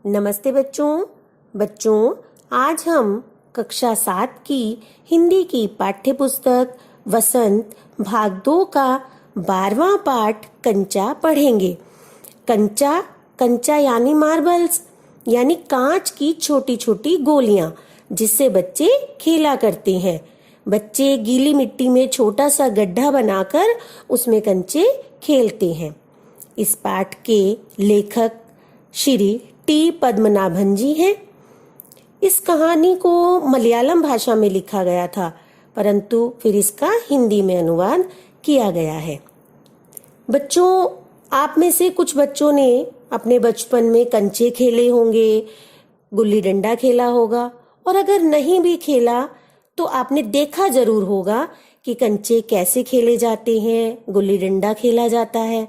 नमस्ते बच्चों आज हम कक्षा 7 की हिंदी की पाठ्य पुस्तक वसंत भाग 2 का 12वां पाठ कंचा पढ़ेंगे। कंचा यानी मार्बल्स यानी कांच की छोटी छोटी गोलियां जिससे बच्चे खेला करते हैं। बच्चे गीली मिट्टी में छोटा सा गड्ढा बनाकर उसमें कंचे खेलते हैं। इस पाठ के लेखक श्री टी पद्मनाभन जी हैं। इस कहानी को मलयालम भाषा में लिखा गया था, परंतु फिर इसका हिंदी में अनुवाद किया गया है। बच्चों, आप में से कुछ बच्चों ने अपने बचपन में कंचे खेले होंगे, गुल्ली डंडा खेला होगा, और अगर नहीं भी खेला तो आपने देखा जरूर होगा कि कंचे कैसे खेले जाते हैं, गुल्ली डंडा खेला जाता है।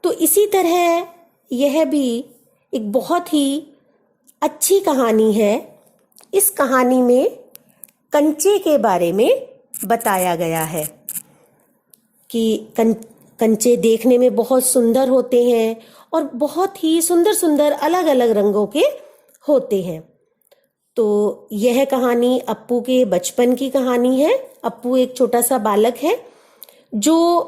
तो इसी तरह यह भी एक बहुत ही अच्छी कहानी है। इस कहानी में कंचे के बारे में बताया गया है कि कंचे देखने में बहुत सुंदर होते हैं और बहुत ही सुंदर सुंदर अलग अलग रंगों के होते हैं। तो यह कहानी अप्पू के बचपन की कहानी है। अप्पू एक छोटा सा बालक है जो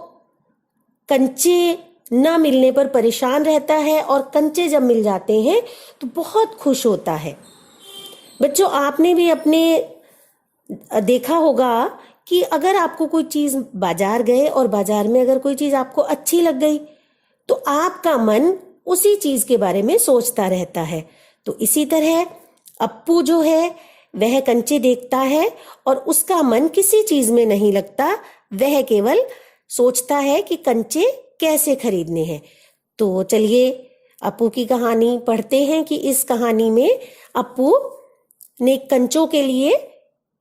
कंचे ना मिलने पर परेशान रहता है और कंचे जब मिल जाते हैं तो बहुत खुश होता है। बच्चों, आपने भी अपने देखा होगा कि अगर आपको कोई चीज बाजार गए और बाजार में अगर कोई चीज आपको अच्छी लग गई तो आपका मन उसी चीज के बारे में सोचता रहता है। तो इसी तरह अप्पू जो है वह कंचे देखता है और उसका मन किसी चीज में नहीं लगता, वह केवल सोचता है कि कंचे कैसे खरीदने हैं। तो चलिए अप्पू की कहानी पढ़ते हैं कि इस कहानी में अप्पू ने कंचों के लिए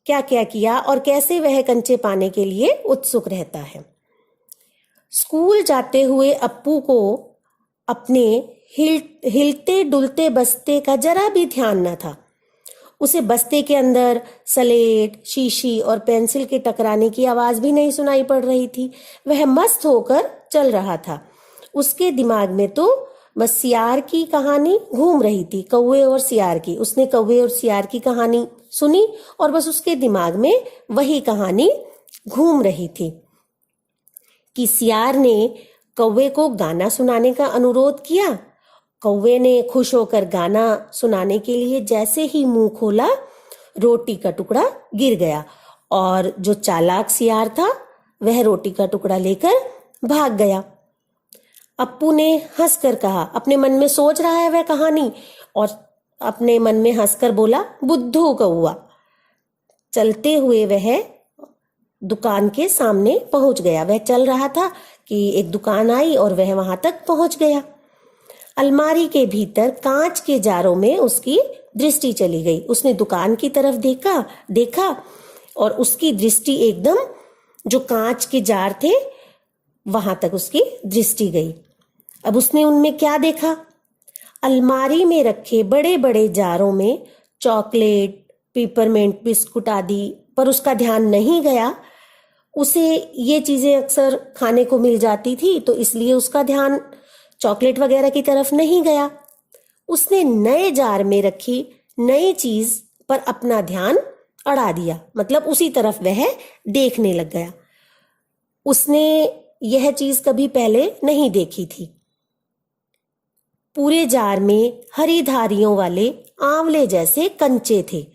क्या क्या किया और कैसे वह कंचे पाने के लिए उत्सुक रहता है। स्कूल जाते हुए अप्पू को अपने हिलते डुलते बस्ते का जरा भी ध्यान न था। उसे बस्ते के अंदर सलेट, शीशी और पेंसिल के टकराने की आवाज भी नहीं सुनाई पड़ रही थी। वह मस्त होकर चल रहा था। उसके दिमाग में तो बस सियार की कहानी घूम रही थी, कौवे और सियार की। उसने कौवे और सियार की कहानी सुनी और बस उसके दिमाग में वही कहानी घूम रही थी कि सियार ने कौवे को गाना सुनाने का अनुरोध किया। कौवे ने खुश होकर गाना सुनाने के लिए जैसे ही मुंह खोला, रोटी का टुकड़ा गिर गया और जो चालाक सियार था वह रोटी का टुकड़ा लेकर भाग गया। अप्पू ने हंसकर कहा, अपने मन में सोच रहा है वह कहानी, और अपने मन में हंसकर बोला, बुद्धू कौआ। चलते हुए वह दुकान के सामने पहुंच गया। वह चल रहा था कि एक दुकान आई और वह वहां तक पहुंच गया। अलमारी के भीतर कांच के जारों में उसकी दृष्टि चली गई। उसने दुकान की तरफ देखा और उसकी दृष्टि एकदम जो कांच के जार थे वहां तक उसकी दृष्टि गई। अब उसने उनमें क्या देखा? अलमारी में रखे बड़े बड़े जारों में चॉकलेट, पेपरमेंट, बिस्कुट आदि पर उसका ध्यान नहीं गया। उसे ये चीजें अक्सर खाने को मिल जाती थी तो इसलिए उसका ध्यान चॉकलेट वगैरह की तरफ नहीं गया। उसने नए जार में रखी नई चीज पर अपना ध्यान अड़ा दिया, मतलब उसी तरफ वह देखने लग गया। उसने यह चीज कभी पहले नहीं देखी थी। पूरे जार में हरी धारियों वाले आंवले जैसे कंचे थे।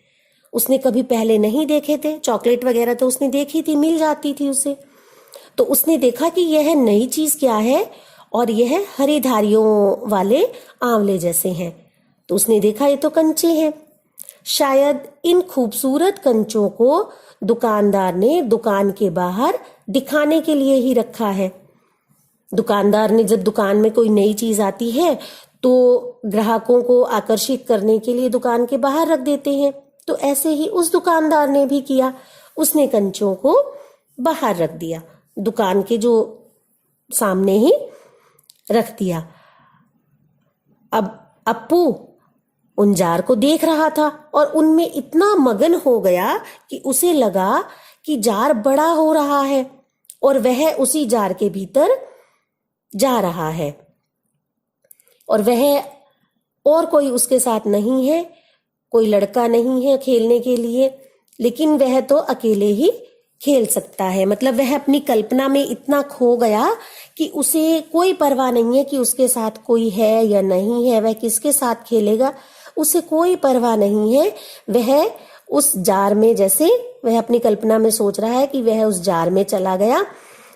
उसने कभी पहले नहीं देखे थे। चॉकलेट वगैरह तो उसने देखी थी, मिल जाती थी उसे। तो उसने देखा कि यह नई चीज क्या है और यह हरी धारियों वाले आंवले जैसे हैं। तो उसने देखा ये तो कंचे हैं। शायद इन खूबसूरत कंचों को दुकानदार ने दुकान के बाहर दिखाने के लिए ही रखा है। दुकानदार ने जब दुकान में कोई नई चीज आती है तो ग्राहकों को आकर्षित करने के लिए दुकान के बाहर रख देते हैं। तो ऐसे ही उस दुकानदार ने भी किया। उसने कंचों को बाहर रख दिया, दुकान के जो सामने ही रख दिया। अब अप्पू उन जार को देख रहा था और उनमें इतना मगन हो गया कि उसे लगा कि जार बड़ा हो रहा है और वह उसी जार के भीतर जा रहा है और वह और कोई उसके साथ नहीं है, कोई लड़का नहीं है खेलने के लिए, लेकिन वह तो अकेले ही खेल सकता है। मतलब वह अपनी कल्पना में इतना खो गया कि उसे कोई परवाह नहीं है कि उसके साथ कोई है या नहीं है, वह किसके साथ खेलेगा उसे कोई परवाह नहीं है। वह उस जार में, जैसे वह अपनी कल्पना में सोच रहा है कि वह उस जार में चला गया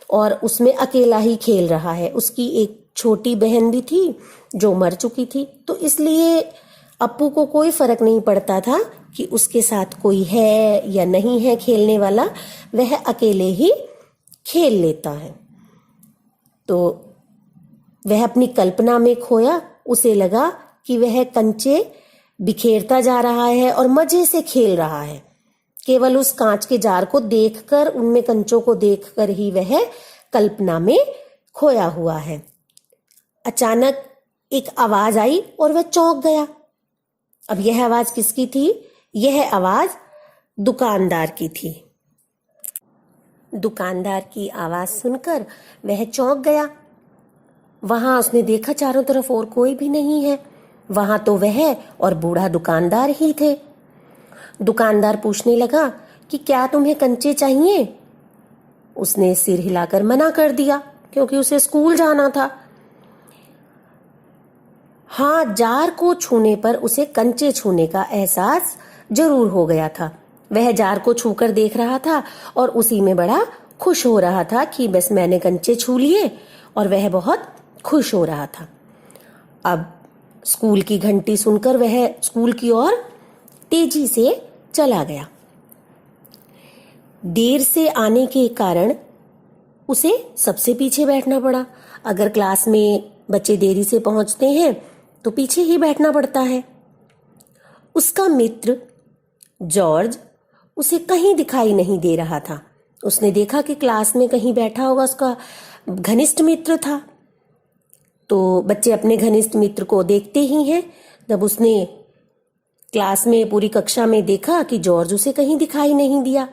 और उसमें अकेला ही खेल रहा है। उसकी एक छोटी बहन भी थी जो मर चुकी थी, तो इसलिए अप्पू को कोई फर्क नहीं पड़ता था कि उसके साथ कोई है या नहीं है खेलने वाला, वह अकेले ही खेल लेता है। तो वह अपनी कल्पना में खोया, उसे लगा कि वह कंचे बिखेरता जा रहा है और मजे से खेल रहा है। केवल उस कांच के जार को देखकर, उनमें कंचों को देखकर ही वह कल्पना में खोया हुआ है। अचानक एक आवाज आई और वह चौंक गया। अब यह आवाज किसकी थी? यह आवाज दुकानदार की थी। दुकानदार की आवाज सुनकर वह चौंक गया। वहां उसने देखा चारों तरफ और कोई भी नहीं है, वहां तो वह और बूढ़ा दुकानदार ही थे। दुकानदार पूछने लगा कि क्या तुम्हें कंचे चाहिए? उसने सिर हिलाकर मना कर दिया क्योंकि उसे स्कूल जाना था। हाँ, जार को छूने पर उसे कंचे छूने का एहसास जरूर हो गया था। वह जार को छूकर देख रहा था और उसी में बड़ा खुश हो रहा था कि बस मैंने कंचे छू लिए, और वह बहुत खुश हो रहा था। अब स्कूल की घंटी सुनकर वह स्कूल की ओर तेजी से चला गया। देर से आने के कारण उसे सबसे पीछे बैठना पड़ा। अगर क्लास में बच्चे देरी से पहुंचते हैं तो पीछे ही बैठना पड़ता है। उसका मित्र जॉर्ज उसे कहीं दिखाई नहीं दे रहा था। उसने देखा कि क्लास में कहीं बैठा होगा उसका घनिष्ठ मित्र था। तो बच्चे अपने घनिष्ठ मित्र को देखते ही हैं। जब उसने क्लास में पूरी कक्षा में देखा कि जॉर्ज उसे कहीं दिखाई नहीं दिया,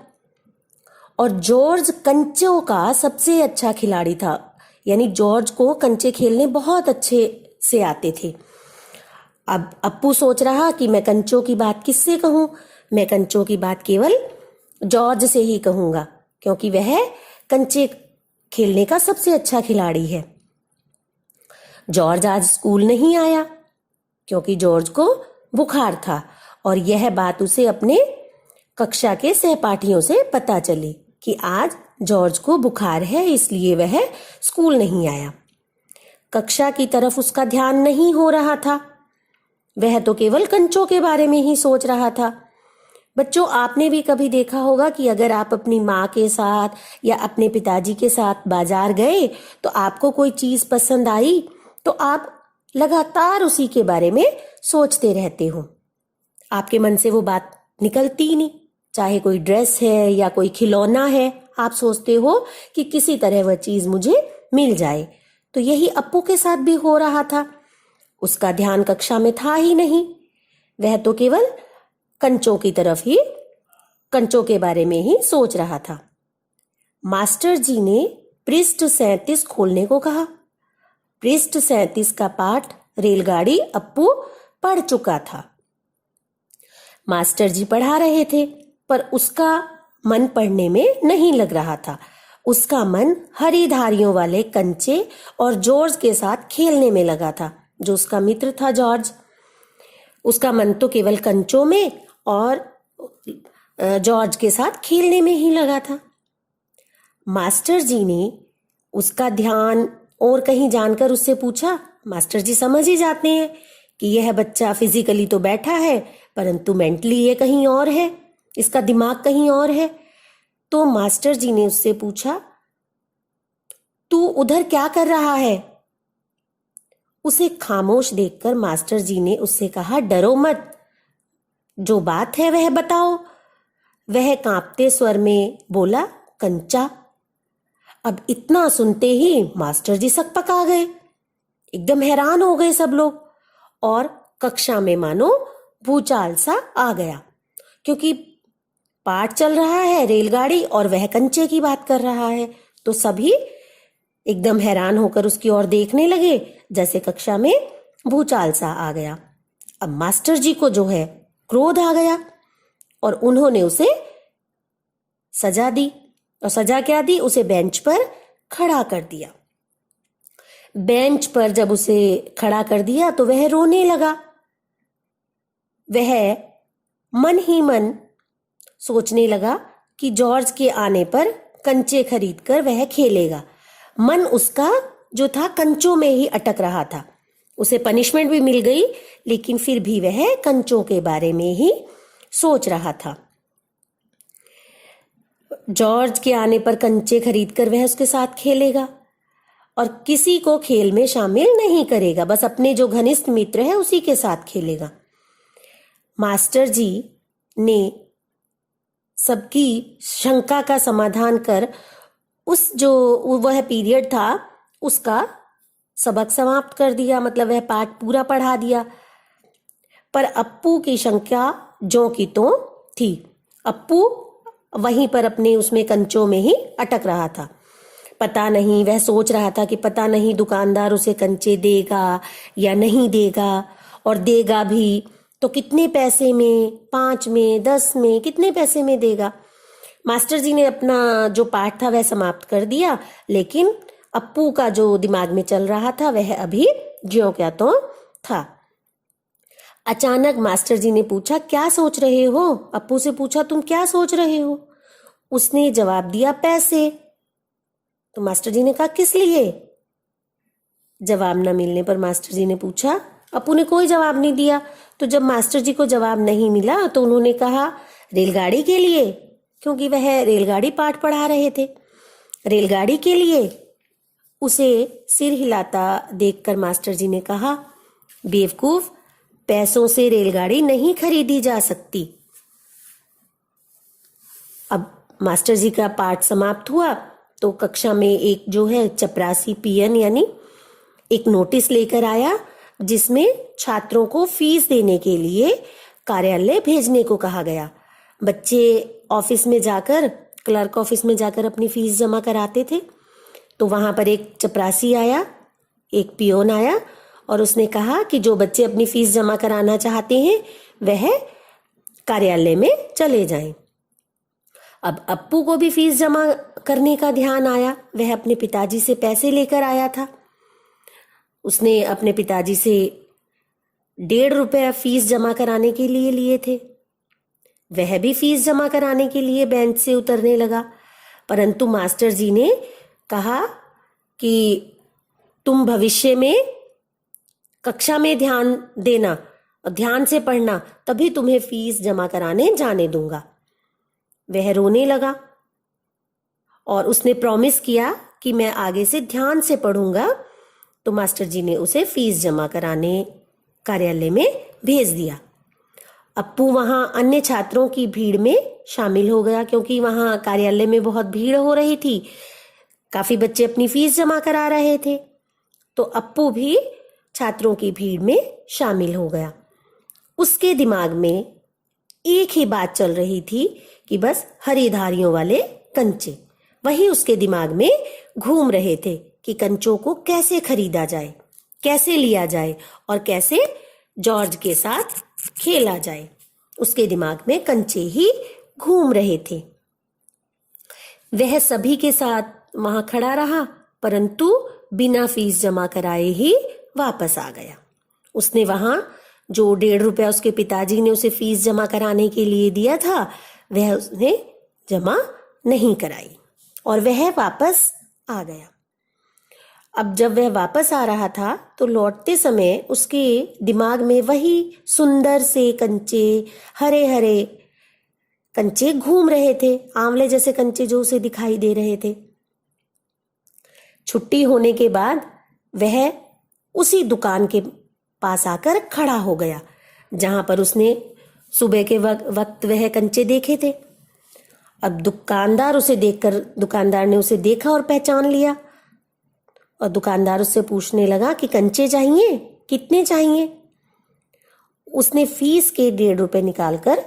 और जॉर्ज कंचों का सबसे अच्छा खिलाड़ी था, यानी जॉर्ज को कंचे खेलने बहुत अच्छे से आते थे। अब अप्पू सोच रहा कि मैं कंचों की बात किससे कहूं? मैं कंचों की बात केवल जॉर्ज से ही कहूंगा, क्योंकि वह कंचे खेलने का सबसे अच्छा खिलाड़ी है। जॉर्ज आज स्कूल नहीं आया क्योंकि जॉर्ज को बुखार था, और यह बात उसे अपने कक्षा के सहपाठियों से पता चली कि आज जॉर्ज को बुखार है, इसलिए वह स्कूल नहीं आया। कक्षा की तरफ उसका ध्यान नहीं हो रहा था, वह तो केवल कंचों के बारे में ही सोच रहा था। बच्चों, आपने भी कभी देखा होगा कि अगर आप अपनी माँ के साथ या अपने पिताजी के साथ बाजार गए तो आपको कोई चीज पसंद आई तो आप लगातार उसी के बारे में सोचते रहते हो। आपके मन से वो बात निकलती ही नहीं। चाहे कोई ड्रेस है या कोई खिलौना है, आप सोचते हो कि किसी तरह वह चीज मुझे मिल जाए। तो यही अप्पू के साथ भी हो रहा था। उसका ध्यान कक्षा में था ही नहीं, वह तो केवल कंचों की तरफ ही, कंचों के बारे में ही सोच रहा था। मास्टर जी ने पृष्ठ 37 खोलने को कहा। पृष्ठ 37 का पाठ रेलगाड़ी अप्पू पढ़ चुका था। मास्टर जी पढ़ा रहे थे, पर उसका मन पढ़ने में नहीं लग रहा था। उसका मन हरी धारियों वाले कंचे और जॉर्ज के साथ खेलने में लगा था, जो उसका मित्र था जॉर्ज। उसका मन तो केवल कंचों में और जॉर्ज के साथ खेलने में ही लगा था। मास्टर जी ने उसका ध्यान और कहीं जानकर उससे पूछा। मास्टर जी समझ ही जाते हैं कि यह बच्चा फिजिकली तो बैठा है, परंतु मेंटली ये कहीं और है, इसका दिमाग कहीं और है। तो मास्टर जी ने उससे पूछा, तू उधर क्या कर रहा है? उसे खामोश देखकर मास्टर जी ने उससे कहा, डरो मत, जो बात है वह बताओ। वह कांपते स्वर में बोला, कंचा। अब इतना सुनते ही मास्टर जी सकपका गए, एकदम हैरान हो गए सब लोग, और कक्षा में मानो भूचाल सा आ गया, क्योंकि पाठ चल रहा है रेलगाड़ी और वह कंचे की बात कर रहा है। तो सभी एकदम हैरान होकर उसकी ओर देखने लगे, जैसे कक्षा में भूचाल सा आ गया। अब मास्टर जी को जो है क्रोध आ गया और उन्होंने उसे सजा दी। और सजा क्या दी? उसे बेंच पर खड़ा कर दिया। बेंच पर जब उसे खड़ा कर दिया तो वह रोने लगा। वह मन ही मन सोचने लगा कि जॉर्ज के आने पर कंचे खरीदकर वह खेलेगा। मन उसका जो था कंचों में ही अटक रहा था। उसे पनिशमेंट भी मिल गई, लेकिन फिर भी वह कंचों के बारे में ही सोच रहा था। जॉर्ज के आने पर कंचे खरीदकर वह उसके साथ खेलेगा और किसी को खेल में शामिल नहीं करेगा, बस अपने जो घनिष्ठ मित्र है उसी के साथ खेलेगा। मास्टर जी ने सबकी शंका का समाधान कर उस जो वह पीरियड था उसका सबक समाप्त कर दिया, मतलब वह पाठ पूरा पढ़ा दिया। पर अप्पू की शंका ज्यों की त्यों थी। अप्पू वहीं पर अपने उसमें कंचों में ही अटक रहा था। पता नहीं, वह सोच रहा था कि पता नहीं दुकानदार उसे कंचे देगा या नहीं देगा, और देगा भी तो कितने पैसे में, 5 में, 10 में, कितने पैसे में देगा। मास्टर जी ने अपना जो पाठ था वह समाप्त कर दिया, लेकिन अप्पू का जो दिमाग में चल रहा था वह अभी ज्यों क्या त्यों था। अचानक मास्टर जी ने पूछा, क्या सोच रहे हो? अप्पू से पूछा, तुम क्या सोच रहे हो? उसने जवाब दिया, पैसे। तो मास्टर जी ने कहा, किस लिए? जवाब न मिलने पर मास्टर जी ने पूछा। अप्पू ने कोई जवाब नहीं दिया। तो जब मास्टर जी को जवाब नहीं मिला तो उन्होंने कहा, रेलगाड़ी के लिए, क्योंकि वह रेलगाड़ी पाठ पढ़ा रहे थे। रेलगाड़ी के लिए? उसे सिर हिलाता देखकर मास्टर जी ने कहा, बेवकूफ, पैसों से रेलगाड़ी नहीं खरीदी जा सकती। अब मास्टर जी का पाठ समाप्त हुआ तो कक्षा में एक जो है चपरासी पियन यानी एक नोटिस लेकर आया, जिसमें छात्रों को फीस देने के लिए कार्यालय भेजने को कहा गया। बच्चे ऑफिस में जाकर, क्लर्क ऑफिस में जाकर अपनी फीस जमा कराते थे। तो वहां पर एक चपरासी आया, एक पियोन आया, और उसने कहा कि जो बच्चे अपनी फीस जमा कराना चाहते हैं वह कार्यालय में चले जाएं। अब अप्पू को भी फीस जमा करने का ध्यान आया। वह अपने पिताजी से पैसे लेकर आया था। उसने अपने पिताजी से 1.5 रुपया फीस जमा कराने के लिए लिए थे। वह भी फीस जमा कराने के लिए बेंच से उतरने लगा, परंतु मास्टर जी ने कहा कि तुम भविष्य में कक्षा में ध्यान देना और ध्यान से पढ़ना, तभी तुम्हें फीस जमा कराने जाने दूंगा। वह रोने लगा और उसने प्रॉमिस किया कि मैं आगे से ध्यान से पढ़ूंगा। तो मास्टर जी ने उसे फीस जमा कराने कार्यालय में भेज दिया। अप्पू वहां अन्य छात्रों की भीड़ में शामिल हो गया, क्योंकि वहां कार्यालय में बहुत भीड़ हो रही थी, काफी बच्चे अपनी फीस जमा करा रहे थे। तो अप्पू भी छात्रों की भीड़ में शामिल हो गया। उसके दिमाग में एक ही बात चल रही थी कि बस हरी धारियों वाले कंचे, वही उसके दिमाग में घूम रहे थे कि कंचों को कैसे खरीदा जाए, कैसे लिया जाए और कैसे जॉर्ज के साथ खेला जाए। उसके दिमाग में कंचे ही घूम रहे थे। वह सभी के साथ वहां खड़ा रहा, परंतु बिना फीस जमा कराए ही वापस आ गया। उसने वहां जो 1.5 रुपया उसके पिताजी ने उसे फीस जमा कराने के लिए दिया था वह उसने जमा नहीं कराई और वह वापस आ गया। अब जब वह वापस आ रहा था तो लौटते समय उसके दिमाग में वही सुंदर से कंचे, हरे हरे कंचे घूम रहे थे, आंवले जैसे कंचे जो उसे दिखाई दे रहे थे। छुट्टी होने के बाद वह उसी दुकान के पास आकर खड़ा हो गया जहां पर उसने सुबह के वक्त वह कंचे देखे थे। अब दुकानदार ने उसे देखा और पहचान लिया और दुकानदार उससे पूछने लगा कि कंचे चाहिए, कितने चाहिए? उसने फीस के 1.5 रुपए निकालकर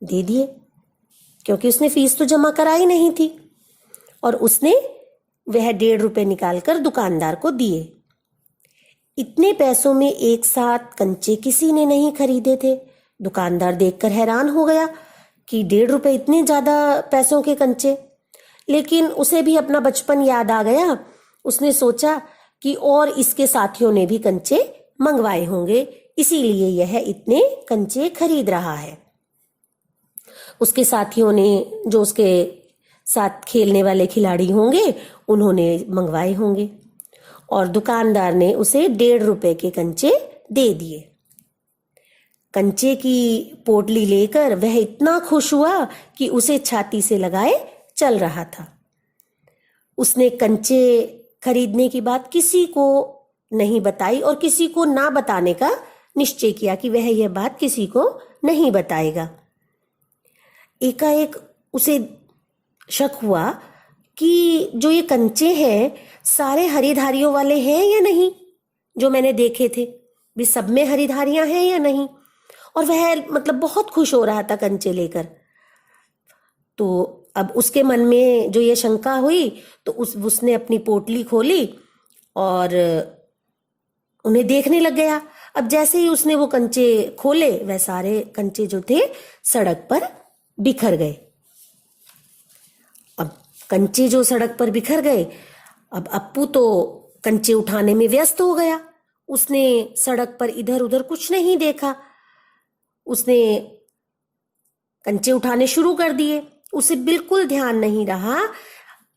दे दिए, क्योंकि उसने फीस तो जमा कराई नहीं थी, और उसने वह 1.5 रुपए निकालकर दुकानदार को दिए। इतने पैसों में एक साथ कंचे किसी ने नहीं खरीदे थे। दुकानदार देखकर हैरान हो गया कि 1.5 रुपए इतने ज्यादा पैसों के कंचे। लेकिन उसे भी अपना बचपन याद आ गया। उसने सोचा कि और इसके साथियों ने भी कंचे मंगवाए होंगे, इसीलिए यह इतने कंचे खरीद रहा है। उसके साथियों ने, जो उसके साथ खेलने वाले खिलाड़ी होंगे, उन्होंने मंगवाए होंगे और दुकानदार ने उसे 1.5 रुपए के कंचे दे दिए। कंचे की पोटली लेकर वह इतना खुश हुआ कि उसे छाती से लगाए चल रहा था। उसने कंचे खरीदने की बात किसी को नहीं बताई और किसी को ना बताने का निश्चय किया कि वह यह बात किसी को नहीं बताएगा। एकाएक उसे शक हुआ कि जो ये कंचे हैं सारे हरिधारियों वाले हैं या नहीं, जो मैंने देखे थे भी सब में हरिधारियां हैं या नहीं। और वह मतलब बहुत खुश हो रहा था कंचे लेकर। तो अब उसके मन में जो ये शंका हुई तो उसने अपनी पोटली खोली और उन्हें देखने लग गया। अब जैसे ही उसने वो कंचे खोले, वह सारे कंचे जो थे सड़क पर बिखर गए। अब कंचे जो सड़क पर बिखर गए, अब अप्पू तो कंचे उठाने में व्यस्त हो गया। उसने सड़क पर इधर उधर कुछ नहीं देखा। उसने कंचे उठाने शुरू कर दिए। उसे बिल्कुल ध्यान नहीं रहा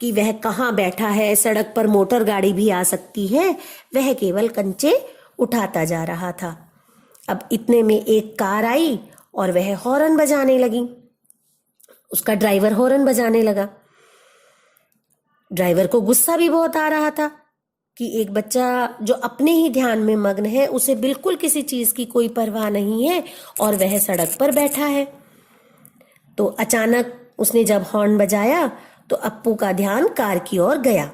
कि वह कहाँ बैठा है, सड़क पर मोटर गाड़ी भी आ सकती है। वह केवल कंचे उठाता जा रहा था। अब इतने में एक कार आई और वह हॉर्न बजाने लगी। उसका ड्राइवर हॉर्न बजाने लगा। ड्राइवर को गुस्सा भी बहुत आ रहा था कि एक बच्चा जो अपने ही ध्यान में मग्न है, उसे बिल्कुल किसी चीज की कोई परवाह नहीं है और वह सड़क पर बैठा है। तो अचानक उसने जब हॉर्न बजाया तो अप्पू का ध्यान कार की ओर गया।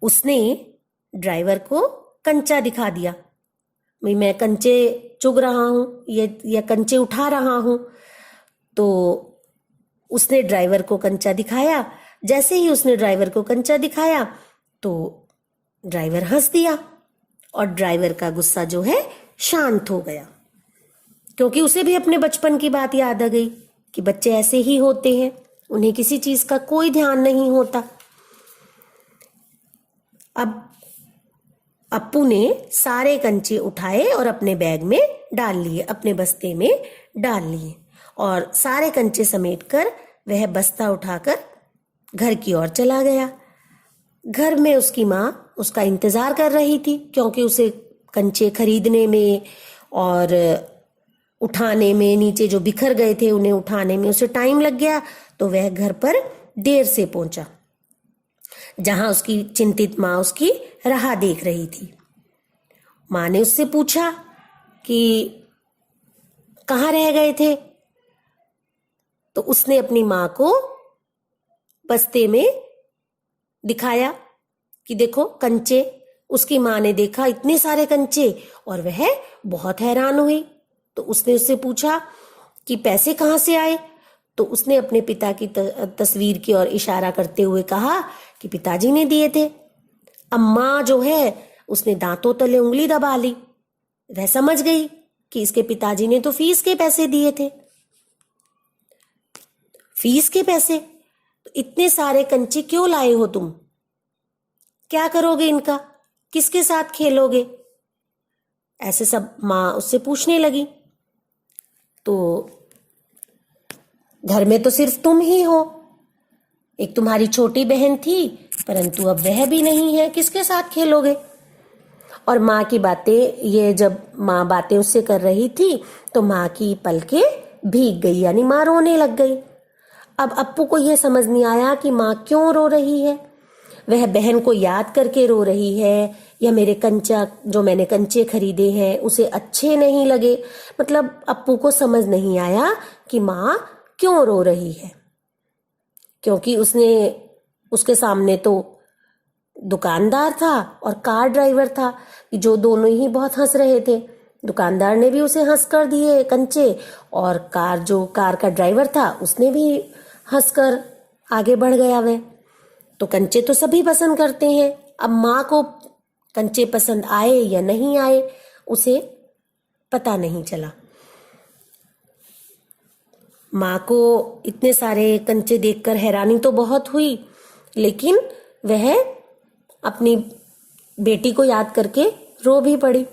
उसने ड्राइवर को कंचा दिखा दिया, मैं कंचे चुग रहा हूं, या कंचे उठा रहा हूं। तो उसने ड्राइवर को कंचा दिखाया। जैसे ही उसने ड्राइवर को कंचा दिखाया तो ड्राइवर हंस दिया और ड्राइवर का गुस्सा जो है शांत हो गया, क्योंकि उसे भी अपने बचपन की बात याद आ गई कि बच्चे ऐसे ही होते हैं, उन्हें किसी चीज का कोई ध्यान नहीं होता। अब अप्पू ने सारे कंचे उठाए और अपने बैग में डाल लिए, अपने बस्ते में डाल लिए और सारे कंचे समेटकर वह बस्ता उठाकर घर की ओर चला गया। घर में उसकी माँ उसका इंतजार कर रही थी, क्योंकि उसे कंचे खरीदने में और उठाने में, नीचे जो बिखर गए थे उन्हें उठाने में उसे टाइम लग गया। तो वह घर पर देर से पहुंचा, जहां उसकी चिंतित माँ उसकी राह देख रही थी। माँ ने उससे पूछा कि कहाँ रह गए थे। तो उसने अपनी माँ को बस्ते में दिखाया कि देखो कंचे। उसकी माँ ने देखा इतने सारे कंचे और वह बहुत हैरान हुई। तो उसने उससे पूछा कि पैसे कहाँ से आए। तो उसने अपने पिता की तस्वीर की ओर इशारा करते हुए कहा कि पिताजी ने दिए थे। अम्मा जो है उसने दांतों तले उंगली दबा ली। वह समझ गई कि इसके पिताजी ने तो फीस के पैसे दिए थे। फीस के पैसे? तो इतने सारे कंचे क्यों लाए हो तुम? क्या करोगे इनका? किसके साथ खेलोगे? ऐसे सब माँ उससे पूछने लगी। तो घर में तो सिर्फ तुम ही हो, एक तुम्हारी छोटी बहन थी, परंतु अब वह भी नहीं है, किसके साथ खेलोगे? और माँ की बातें, ये जब माँ बातें उससे कर रही थी तो माँ की पलकें भीग गई, यानी माँ रोने लग गई। अब अप्पू को यह समझ नहीं आया कि माँ क्यों रो रही है। वह बहन को याद करके रो रही है या मेरे कंचा, जो मैंने कंचे खरीदे हैं, उसे अच्छे नहीं लगे। मतलब अप्पू को समझ नहीं आया कि माँ क्यों रो रही है, क्योंकि उसके सामने तो दुकानदार था और कार ड्राइवर था, जो दोनों ही बहुत हंस रहे थे। दुकानदार ने भी उसे हंस कर दिए कंचे और कार का ड्राइवर था उसने भी हंसकर आगे बढ़ गया। वह तो कंचे तो सभी पसंद करते हैं। अब माँ को कंचे पसंद आए या नहीं आए उसे पता नहीं चला। माँ को इतने सारे कंचे देखकर हैरानी तो बहुत हुई, लेकिन वह अपनी बेटी को याद करके रो भी पड़ी।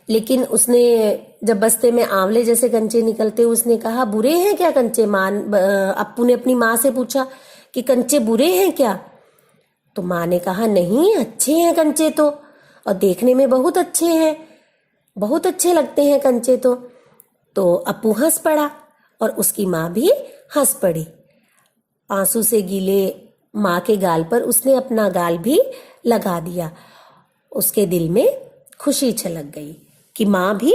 लेकिन उसने जब बस्ते में आंवले जैसे कंचे निकलते उसने कहा, बुरे हैं क्या कंचे? अप्पू ने अपनी माँ से पूछा कि कंचे बुरे हैं क्या? तो माँ ने कहा, नहीं, अच्छे हैं कंचे तो, और देखने में बहुत अच्छे हैं, बहुत अच्छे लगते हैं कंचे तो अप्पू हंस पड़ा और उसकी माँ भी हंस पड़ी। आंसू से गीले माँ के गाल पर उसने अपना गाल भी लगा दिया। उसके दिल में खुशी छलक गई कि माँ भी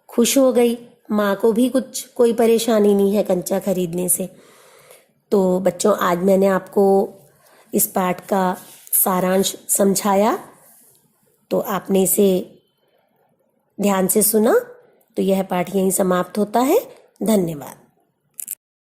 खुश हो गई, माँ को भी कोई परेशानी नहीं है कंचा खरीदने से। तो बच्चों, आज मैंने आपको इस पाठ का सारांश समझाया, तो आपने इसे ध्यान से सुना। तो यह पाठ यहीं समाप्त होता है। धन्यवाद।